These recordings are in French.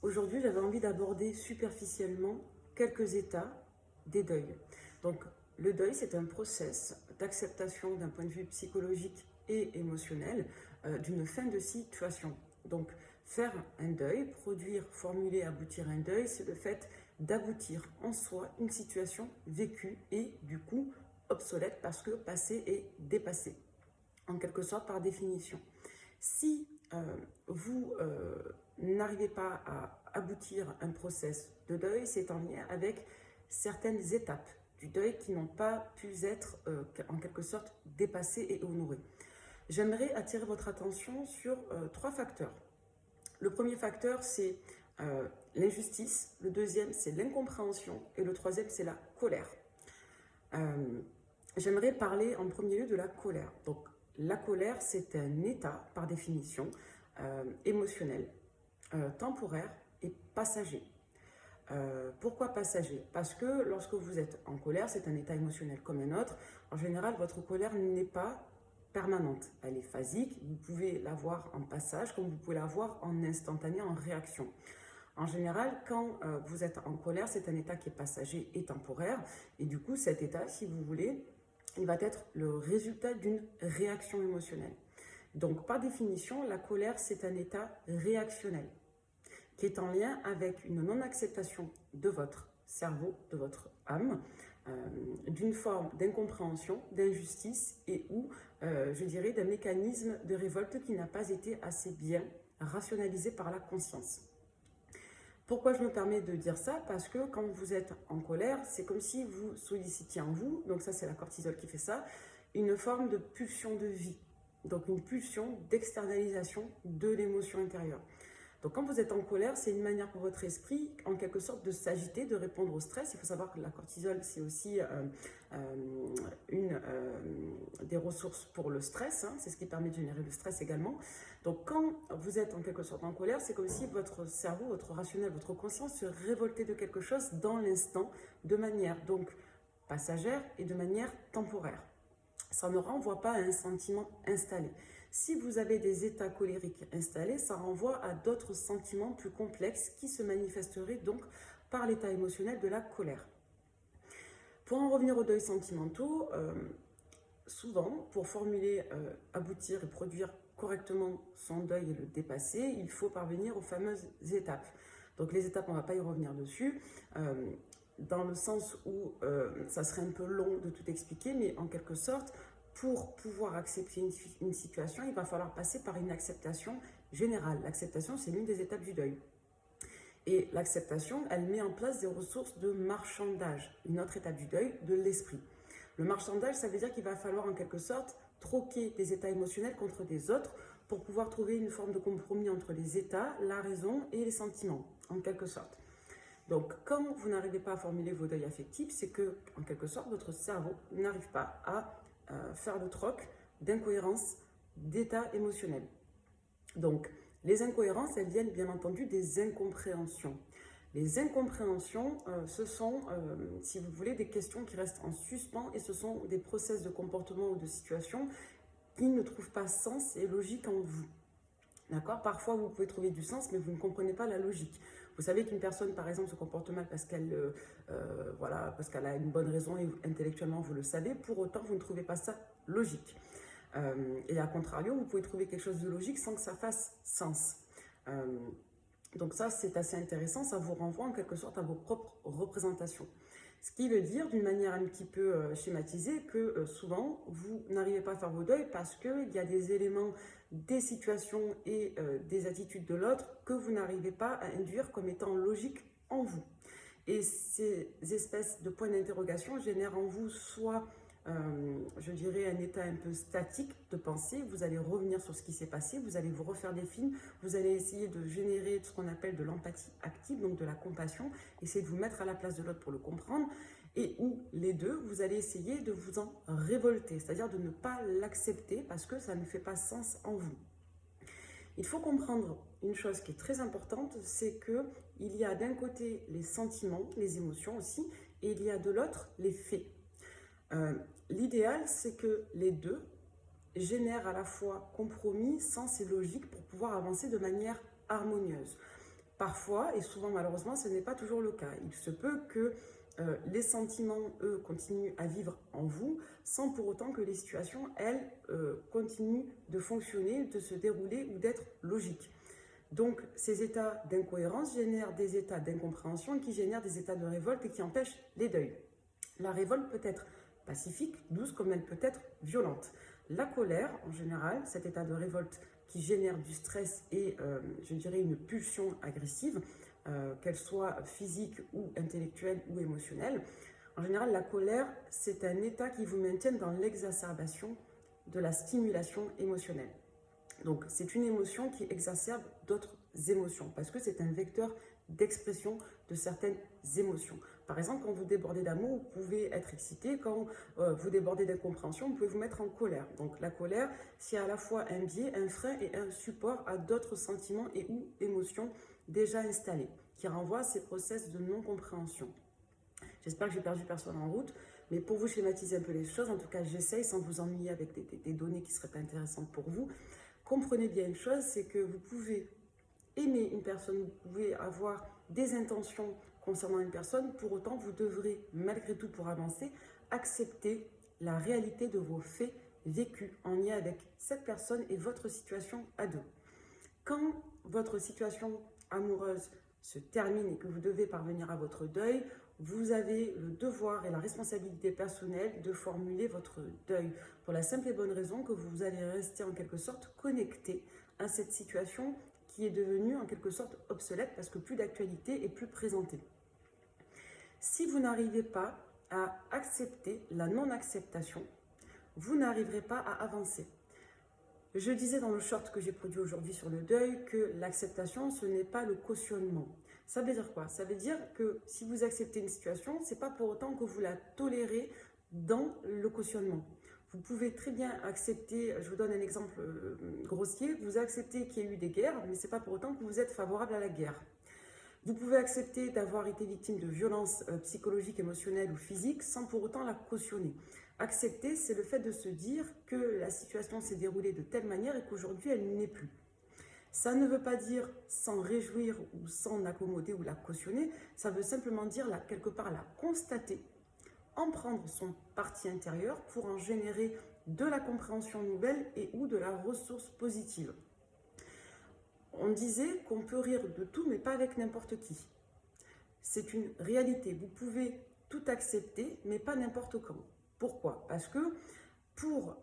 Aujourd'hui, j'avais envie d'aborder superficiellement quelques états des deuils. Donc, le deuil, c'est un process d'acceptation d'un point de vue psychologique et émotionnel d'une fin de situation. Donc, faire un deuil, produire, formuler, aboutir un deuil, c'est le fait d'aboutir en soi une situation vécue et du coup obsolète parce que passé et dépassé, en quelque sorte par définition. Si vous n'arrivez pas à aboutir un process de deuil, c'est en lien avec certaines étapes du deuil qui n'ont pas pu être en quelque sorte dépassées et honorées. J'aimerais attirer votre attention sur trois facteurs. Le premier facteur, c'est l'injustice. Le deuxième, c'est l'incompréhension. Et le troisième, c'est la colère. J'aimerais parler en premier lieu de la colère. Donc, la colère, c'est un état, par définition, émotionnel, temporaire et passager. Pourquoi passager? Parce que lorsque vous êtes en colère, c'est un état émotionnel comme un autre. En général, votre colère n'est pas permanente. Elle est phasique. Vous pouvez l'avoir en passage, comme vous pouvez l'avoir en instantané, en réaction. En général, quand vous êtes en colère, c'est un état qui est passager et temporaire. Et du coup, cet état, si vous voulez, il va être le résultat d'une réaction émotionnelle. Donc, par définition, la colère, c'est un état réactionnel qui est en lien avec une non-acceptation de votre cerveau, de votre âme, d'une forme d'incompréhension, d'injustice et ou, je dirais, d'un mécanisme de révolte qui n'a pas été assez bien rationalisé par la conscience. Pourquoi je me permets de dire ça? Parce que quand vous êtes en colère, c'est comme si vous sollicitiez en vous, donc ça c'est la cortisol qui fait ça, une forme de pulsion de vie, donc une pulsion d'externalisation de l'émotion intérieure. Donc quand vous êtes en colère, c'est une manière pour votre esprit, en quelque sorte, de s'agiter, de répondre au stress. Il faut savoir que la cortisol, c'est aussi une des ressources pour le stress. Hein. C'est ce qui permet de générer le stress également. Donc quand vous êtes en quelque sorte en colère, c'est comme si votre cerveau, votre rationnel, votre conscience se révoltait de quelque chose dans l'instant, de manière donc passagère et de manière temporaire. Ça ne renvoie pas à un sentiment installé. Si vous avez des états colériques installés, ça renvoie à d'autres sentiments plus complexes qui se manifesteraient donc par l'état émotionnel de la colère. Pour en revenir aux deuils sentimentaux, souvent, pour formuler, aboutir et produire correctement son deuil et le dépasser, il faut parvenir aux fameuses étapes. Donc les étapes, on ne va pas y revenir dessus, dans le sens où ça serait un peu long de tout expliquer, mais en quelque sorte, pour pouvoir accepter une situation, il va falloir passer par une acceptation générale. L'acceptation, c'est l'une des étapes du deuil. Et l'acceptation, elle met en place des ressources de marchandage, une autre étape du deuil, de l'esprit. Le marchandage, ça veut dire qu'il va falloir en quelque sorte troquer des états émotionnels contre des autres pour pouvoir trouver une forme de compromis entre les états, la raison et les sentiments, en quelque sorte. Donc, quand vous n'arrivez pas à formuler vos deuils affectifs, c'est que, en quelque sorte, votre cerveau n'arrive pas à faire le troc d'incohérences d'état émotionnel. Donc, les incohérences, elles viennent bien entendu des incompréhensions. Les incompréhensions, ce sont, si vous voulez, des questions qui restent en suspens et ce sont des process de comportement ou de situation qui ne trouvent pas sens et logique en vous. D'accord? Parfois, vous pouvez trouver du sens, mais vous ne comprenez pas la logique. Vous savez qu'une personne, par exemple, se comporte mal parce qu'elle voilà, parce qu'elle a une bonne raison et intellectuellement, vous le savez. Pour autant, vous ne trouvez pas ça logique. Et à contrario, vous pouvez trouver quelque chose de logique sans que ça fasse sens. Donc ça, c'est assez intéressant. Ça vous renvoie en quelque sorte à vos propres représentations. Ce qui veut dire, d'une manière un petit peu schématisée, que souvent, vous n'arrivez pas à faire vos deuils parce qu'il y a des éléments, des situations et des attitudes de l'autre que vous n'arrivez pas à induire comme étant logiques en vous. Et ces espèces de points d'interrogation génèrent en vous soit, je dirais, un état un peu statique de pensée. Vous allez revenir sur ce qui s'est passé, vous allez vous refaire des films, vous allez essayer de générer ce qu'on appelle de l'empathie active, donc de la compassion, essayer de vous mettre à la place de l'autre pour le comprendre, et ou les deux, vous allez essayer de vous en révolter, c'est-à-dire de ne pas l'accepter parce que ça ne fait pas sens en vous. Il faut comprendre une chose qui est très importante, c'est qu'il y a d'un côté les sentiments, les émotions aussi, et il y a de l'autre les faits. L'idéal, c'est que les deux génèrent à la fois compromis, sens et logique pour pouvoir avancer de manière harmonieuse. Parfois, et souvent malheureusement, ce n'est pas toujours le cas. Il se peut que les sentiments, eux, continuent à vivre en vous, sans pour autant que les situations, elles, continuent de fonctionner, de se dérouler ou d'être logiques. Donc, ces états d'incohérence génèrent des états d'incompréhension qui génèrent des états de révolte et qui empêchent les deuils. La révolte peut être pacifique, douce, comme elle peut être violente. La colère, en général, cet état de révolte qui génère du stress et, je dirais, une pulsion agressive, qu'elle soit physique ou intellectuelle ou émotionnelle. En général, la colère, c'est un état qui vous maintient dans l'exacerbation de la stimulation émotionnelle. Donc, c'est une émotion qui exacerbe d'autres émotions parce que c'est un vecteur d'expression de certaines émotions. Par exemple, quand vous débordez d'amour, vous pouvez être excité. Quand vous débordez d'incompréhension, vous pouvez vous mettre en colère. Donc, la colère, c'est à la fois un biais, un frein et un support à d'autres sentiments et ou émotions déjà installés qui renvoient à ces process de non-compréhension. J'espère que j'ai perdu personne en route, mais pour vous schématiser un peu les choses, en tout cas, j'essaye sans vous ennuyer avec des données qui ne seraient pas intéressantes pour vous. Comprenez bien une chose, c'est que vous pouvez aimer une personne, vous pouvez avoir des intentions concernant une personne, pour autant vous devrez, malgré tout pour avancer, accepter la réalité de vos faits vécus en lien avec cette personne et votre situation à deux. Quand votre situation amoureuse se termine et que vous devez parvenir à votre deuil, vous avez le devoir et la responsabilité personnelle de formuler votre deuil pour la simple et bonne raison que vous allez rester en quelque sorte connecté à cette situation qui est devenue en quelque sorte obsolète parce que plus d'actualité et plus présentée. Si vous n'arrivez pas à accepter la non-acceptation, vous n'arriverez pas à avancer. Je disais dans le short que j'ai produit aujourd'hui sur le deuil que l'acceptation, ce n'est pas le cautionnement. Ça veut dire quoi? Ça veut dire que si vous acceptez une situation, ce n'est pas pour autant que vous la tolérez dans le cautionnement. Vous pouvez très bien accepter, je vous donne un exemple grossier, vous acceptez qu'il y ait eu des guerres, mais ce n'est pas pour autant que vous êtes favorable à la guerre. Vous pouvez accepter d'avoir été victime de violences psychologiques, émotionnelles ou physiques sans pour autant la cautionner. Accepter, c'est le fait de se dire que la situation s'est déroulée de telle manière et qu'aujourd'hui, elle n'est plus. Ça ne veut pas dire s'en réjouir ou s'en accommoder ou la cautionner, ça veut simplement dire quelque part la constater, en prendre son parti intérieur pour en générer de la compréhension nouvelle et ou de la ressource positive. On disait qu'on peut rire de tout, mais pas avec n'importe qui. C'est une réalité. Vous pouvez tout accepter, mais pas n'importe quand. Pourquoi? Parce que pour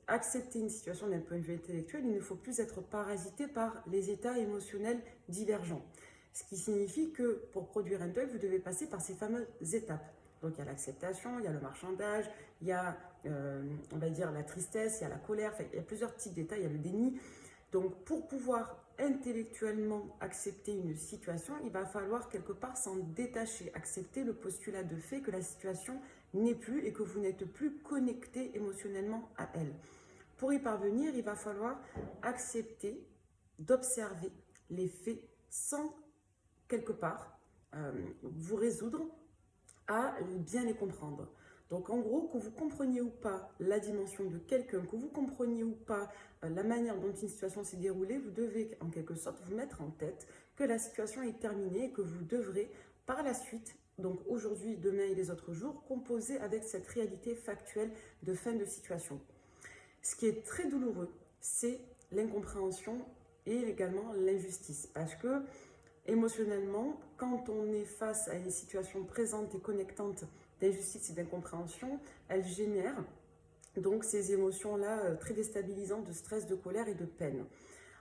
accepter une situation d'un point de vue intellectuel, il ne faut plus être parasité par les états émotionnels divergents. Ce qui signifie que pour produire un deuil, vous devez passer par ces fameuses étapes. Donc il y a l'acceptation, il y a le marchandage, il y a, on va dire, la tristesse, il y a la colère, enfin, il y a plusieurs types d'états, il y a le déni. Donc pour pouvoir intellectuellement accepter une situation, il va falloir quelque part s'en détacher, accepter le postulat de fait que la situation n'est plus et que vous n'êtes plus connecté émotionnellement à elle. Pour y parvenir, il va falloir accepter d'observer les faits sans quelque part vous résoudre à bien les comprendre. Donc en gros, que vous compreniez ou pas la dimension de quelqu'un, que vous compreniez ou pas la manière dont une situation s'est déroulée, vous devez en quelque sorte vous mettre en tête que la situation est terminée et que vous devrez par la suite, donc aujourd'hui, demain et les autres jours, composer avec cette réalité factuelle de fin de situation. Ce qui est très douloureux, c'est l'incompréhension et également l'injustice. Parce que émotionnellement, quand on est face à une situation présente et connectante d'injustice et d'incompréhension, elle génère donc ces émotions-là très déstabilisantes de stress, de colère et de peine.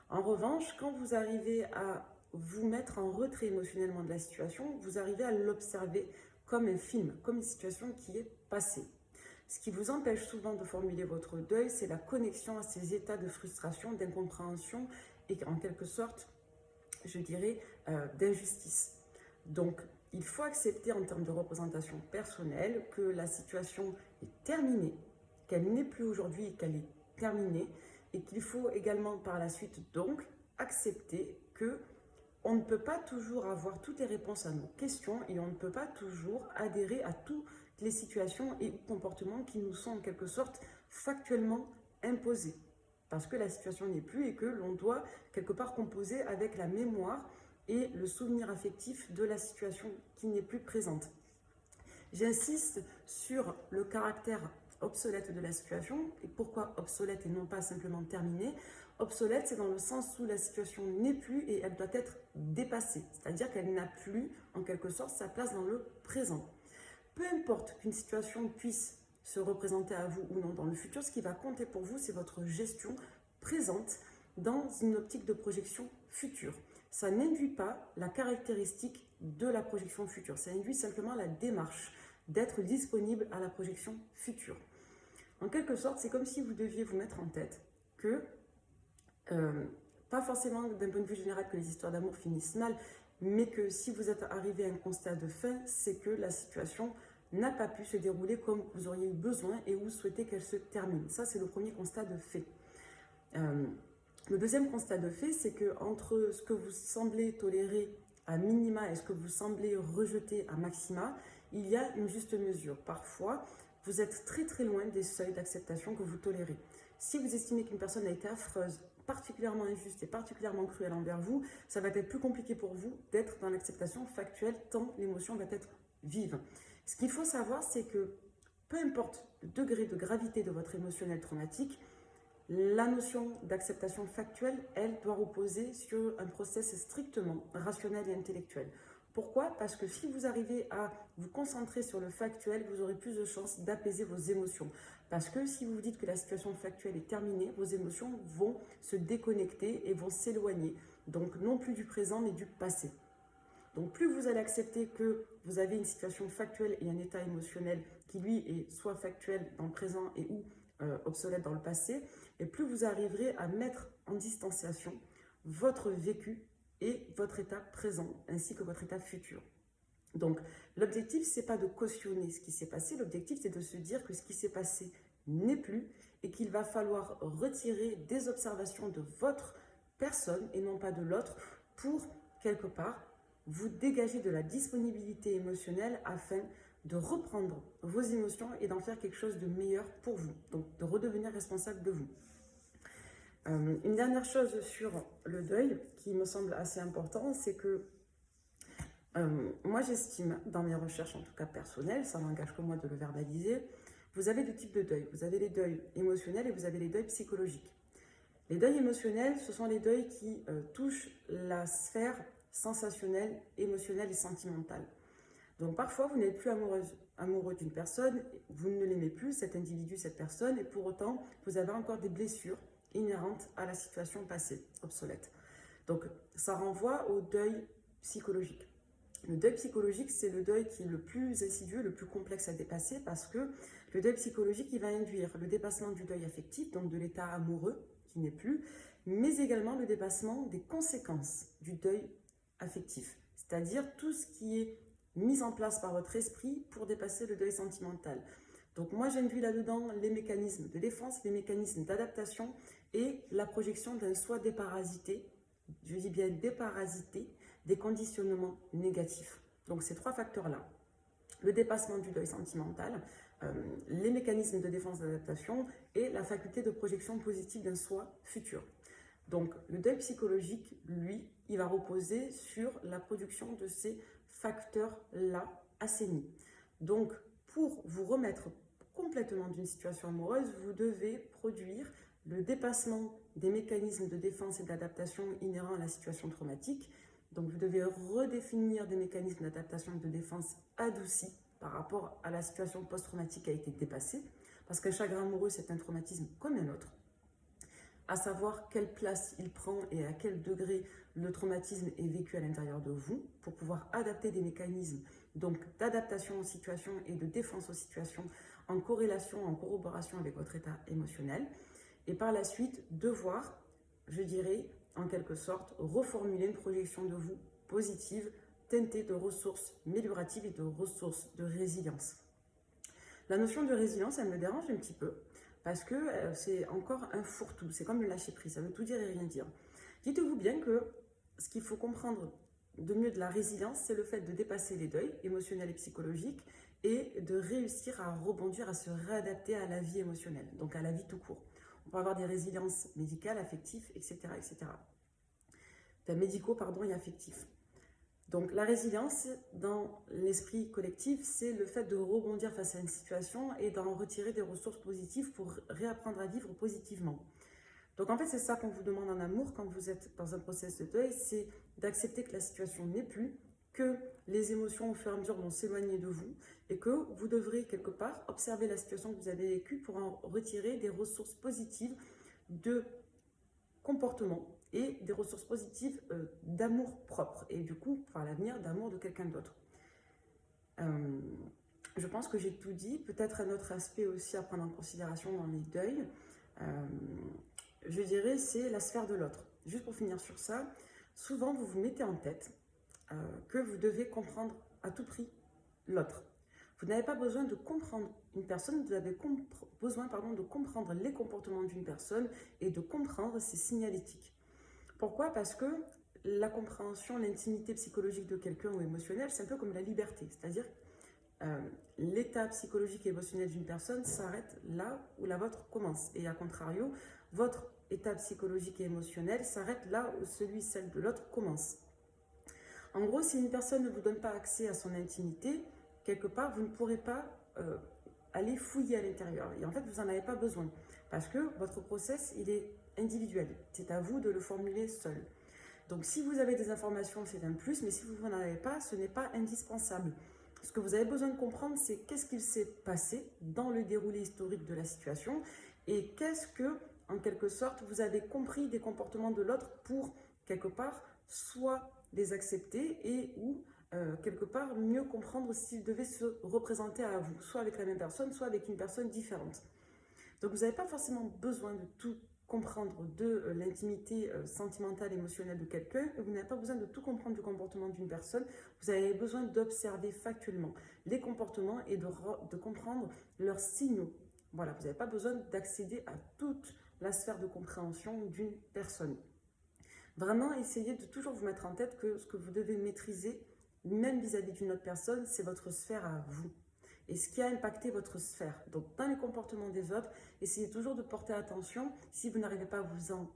En revanche, quand vous arrivez à vous mettre en retrait émotionnellement de la situation, vous arrivez à l'observer comme un film, comme une situation qui est passée. Ce qui vous empêche souvent de formuler votre deuil, c'est la connexion à ces états de frustration, d'incompréhension et en quelque sorte, je dirais, d'injustice. Donc, il faut accepter en termes de représentation personnelle que la situation est terminée, qu'elle n'est plus aujourd'hui et qu'elle est terminée et qu'il faut également par la suite donc accepter que on ne peut pas toujours avoir toutes les réponses à nos questions et on ne peut pas toujours adhérer à toutes les situations et comportements qui nous sont en quelque sorte factuellement imposés. Parce que la situation n'est plus et que l'on doit quelque part composer avec la mémoire et le souvenir affectif de la situation qui n'est plus présente. J'insiste sur le caractère obsolète de la situation. Et pourquoi obsolète et non pas simplement terminée? Obsolète, c'est dans le sens où la situation n'est plus et elle doit être dépassée. C'est-à-dire qu'elle n'a plus, en quelque sorte, sa place dans le présent. Peu importe qu'une situation puisse se représenter à vous ou non dans le futur, ce qui va compter pour vous, c'est votre gestion présente dans une optique de projection future. Ça n'induit pas la caractéristique de la projection future, ça induit simplement la démarche d'être disponible à la projection future. En quelque sorte, c'est comme si vous deviez vous mettre en tête que, pas forcément d'un point de vue général que les histoires d'amour finissent mal, mais que si vous êtes arrivé à un constat de fin, c'est que la situation n'a pas pu se dérouler comme vous auriez eu besoin et vous souhaitez qu'elle se termine. Ça, c'est le premier constat de fait. Le deuxième constat de fait, c'est que entre ce que vous semblez tolérer à minima et ce que vous semblez rejeter à maxima, il y a une juste mesure. Parfois, vous êtes très très loin des seuils d'acceptation que vous tolérez. Si vous estimez qu'une personne a été affreuse, particulièrement injuste et particulièrement cruelle envers vous, ça va être plus compliqué pour vous d'être dans l'acceptation factuelle tant l'émotion va être vive. Ce qu'il faut savoir, c'est que peu importe le degré de gravité de votre émotionnel traumatique, la notion d'acceptation factuelle, elle doit reposer sur un process strictement rationnel et intellectuel. Pourquoi? Parce que si vous arrivez à vous concentrer sur le factuel, vous aurez plus de chances d'apaiser vos émotions. Parce que si vous vous dites que la situation factuelle est terminée, vos émotions vont se déconnecter et vont s'éloigner. Donc non plus du présent, mais du passé. Donc plus vous allez accepter que vous avez une situation factuelle et un état émotionnel qui lui est soit factuel dans le présent et ou obsolète dans le passé, et plus vous arriverez à mettre en distanciation votre vécu et votre état présent, ainsi que votre état futur. Donc, l'objectif, ce n'est pas de cautionner ce qui s'est passé, l'objectif, c'est de se dire que ce qui s'est passé n'est plus et qu'il va falloir retirer des observations de votre personne et non pas de l'autre pour, quelque part, vous dégager de la disponibilité émotionnelle afin de reprendre vos émotions et d'en faire quelque chose de meilleur pour vous, donc de redevenir responsable de vous. Une dernière chose sur le deuil qui me semble assez important, c'est que moi j'estime, dans mes recherches en tout cas personnelles, ça n'engage que moi de le verbaliser, vous avez deux types de deuil. Vous avez les deuils émotionnels et vous avez les deuils psychologiques. Les deuils émotionnels, ce sont les deuils qui touchent la sphère sensationnelle, émotionnelle et sentimentale. Donc parfois, vous n'êtes plus amoureux d'une personne, vous ne l'aimez plus, cet individu, cette personne, et pour autant, vous avez encore des blessures inhérentes à la situation passée, obsolète. Donc ça renvoie au deuil psychologique. Le deuil psychologique, c'est le deuil qui est le plus insidieux, le plus complexe à dépasser, parce que le deuil psychologique, il va induire le dépassement du deuil affectif, donc de l'état amoureux, qui n'est plus, mais également le dépassement des conséquences du deuil affectif, c'est-à-dire tout ce qui est mis en place par votre esprit pour dépasser le deuil sentimental. Donc moi j'induis là-dedans les mécanismes de défense, les mécanismes d'adaptation et la projection d'un soi déparasité, je dis bien déparasité, des conditionnements négatifs. Donc ces trois facteurs-là, le dépassement du deuil sentimental, les mécanismes de défense d'adaptation et la faculté de projection positive d'un soi futur. Donc le deuil psychologique, lui, il va reposer sur la production de ces facteurs-là assainis. Donc pour vous remettre complètement d'une situation amoureuse, vous devez produire le dépassement des mécanismes de défense et d'adaptation inhérents à la situation traumatique. Donc vous devez redéfinir des mécanismes d'adaptation et de défense adoucis par rapport à la situation post-traumatique qui a été dépassée, parce qu'un chagrin amoureux, c'est un traumatisme comme un autre. À savoir quelle place il prend et à quel degré le traumatisme est vécu à l'intérieur de vous pour pouvoir adapter des mécanismes donc d'adaptation aux situations et de défense aux situations en corrélation, en corroboration avec votre état émotionnel. Et par la suite, devoir, je dirais, en quelque sorte, reformuler une projection de vous positive, teintée de ressources amélioratives et de ressources de résilience. La notion de résilience, elle me dérange un petit peu parce que c'est encore un fourre-tout, c'est comme le lâcher-prise, ça veut tout dire et rien dire. Dites-vous bien que ce qu'il faut comprendre de mieux de la résilience, c'est le fait de dépasser les deuils émotionnels et psychologiques et de réussir à rebondir, à se réadapter à la vie émotionnelle, donc à la vie tout court. On peut avoir des résiliences médicales, affectives, etc. etc. Enfin, médicaux, pardon, et affectifs. Donc la résilience dans l'esprit collectif, c'est le fait de rebondir face à une situation et d'en retirer des ressources positives pour réapprendre à vivre positivement. Donc en fait, c'est ça qu'on vous demande en amour quand vous êtes dans un process de deuil, c'est d'accepter que la situation n'est plus, que les émotions au fur et à mesure vont s'éloigner de vous et que vous devrez quelque part observer la situation que vous avez vécue pour en retirer des ressources positives de comportement et des ressources positives d'amour propre et du coup, par l'avenir, d'amour de quelqu'un d'autre. Je pense que j'ai tout dit. Peut-être un autre aspect aussi à prendre en considération dans les deuils, je dirais, c'est la sphère de l'autre. Juste pour finir sur ça, souvent vous vous mettez en tête que vous devez comprendre à tout prix l'autre. Vous n'avez pas besoin de comprendre une personne, vous avez besoin de comprendre les comportements d'une personne et de comprendre ses signalétiques. Pourquoi? Parce que la compréhension, l'intimité psychologique de quelqu'un ou émotionnelle, c'est un peu comme la liberté. C'est-à-dire l'état psychologique et émotionnel d'une personne s'arrête là où la vôtre commence. Et à contrario, votre état psychologique et émotionnel s'arrête là où celle de l'autre commence. En gros, si une personne ne vous donne pas accès à son intimité, quelque part, vous ne pourrez pas aller fouiller à l'intérieur. Et en fait, vous n'en avez pas besoin. Parce que votre process, il est individuel. C'est à vous de le formuler seul. Donc, si vous avez des informations, c'est un plus. Mais si vous n'en avez pas, ce n'est pas indispensable. Ce que vous avez besoin de comprendre, c'est qu'est-ce qu'il s'est passé dans le déroulé historique de la situation et qu'est-ce que, en quelque sorte, vous avez compris des comportements de l'autre pour, quelque part, soit les accepter et ou quelque part mieux comprendre s'il devait se représenter à vous, soit avec la même personne, soit avec une personne différente. Donc vous n'avez pas forcément besoin de tout comprendre de l'intimité sentimentale, émotionnelle de quelqu'un, vous n'avez pas besoin de tout comprendre du comportement d'une personne, vous avez besoin d'observer factuellement les comportements et de comprendre leurs signaux. Voilà, vous n'avez pas besoin d'accéder à toute la sphère de compréhension d'une personne. Vraiment, essayez de toujours vous mettre en tête que ce que vous devez maîtriser, même vis-à-vis d'une autre personne, c'est votre sphère à vous. Et ce qui a impacté votre sphère. Donc, dans les comportements des autres, essayez toujours de porter attention. Si vous n'arrivez pas à vous en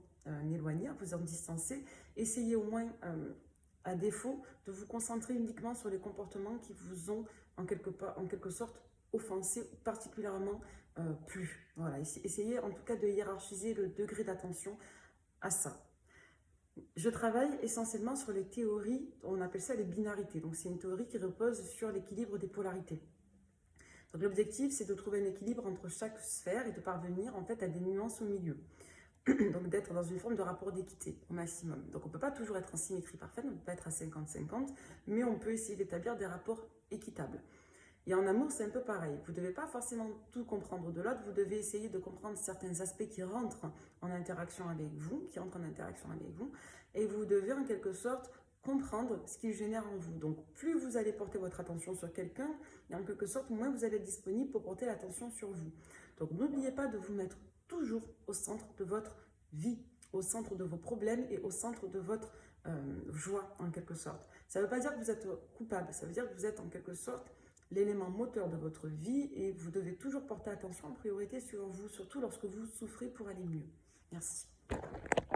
éloigner, à vous en distancer, essayez au moins, à défaut, de vous concentrer uniquement sur les comportements qui vous ont, en quelque sorte, offensé ou particulièrement plu. Voilà, essayez en tout cas de hiérarchiser le degré d'attention à ça. Je travaille essentiellement sur les théories, on appelle ça les binarités. Donc c'est une théorie qui repose sur l'équilibre des polarités. Donc l'objectif, c'est de trouver un équilibre entre chaque sphère et de parvenir en fait à des nuances au milieu. Donc d'être dans une forme de rapport d'équité au maximum. Donc on ne peut pas toujours être en symétrie parfaite, on ne peut pas être à 50-50, mais on peut essayer d'établir des rapports équitables. Et en amour, c'est un peu pareil. Vous ne devez pas forcément tout comprendre de l'autre, vous devez essayer de comprendre certains aspects qui rentrent en interaction avec vous, et vous devez en quelque sorte comprendre ce qu'il génère en vous. Donc plus vous allez porter votre attention sur quelqu'un, et en quelque sorte, moins vous allez être disponible pour porter l'attention sur vous. Donc n'oubliez pas de vous mettre toujours au centre de votre vie, au centre de vos problèmes et au centre de votre joie en quelque sorte. Ça ne veut pas dire que vous êtes coupable, ça veut dire que vous êtes en quelque sorte l'élément moteur de votre vie et vous devez toujours porter attention en priorité sur vous, surtout lorsque vous souffrez pour aller mieux. Merci.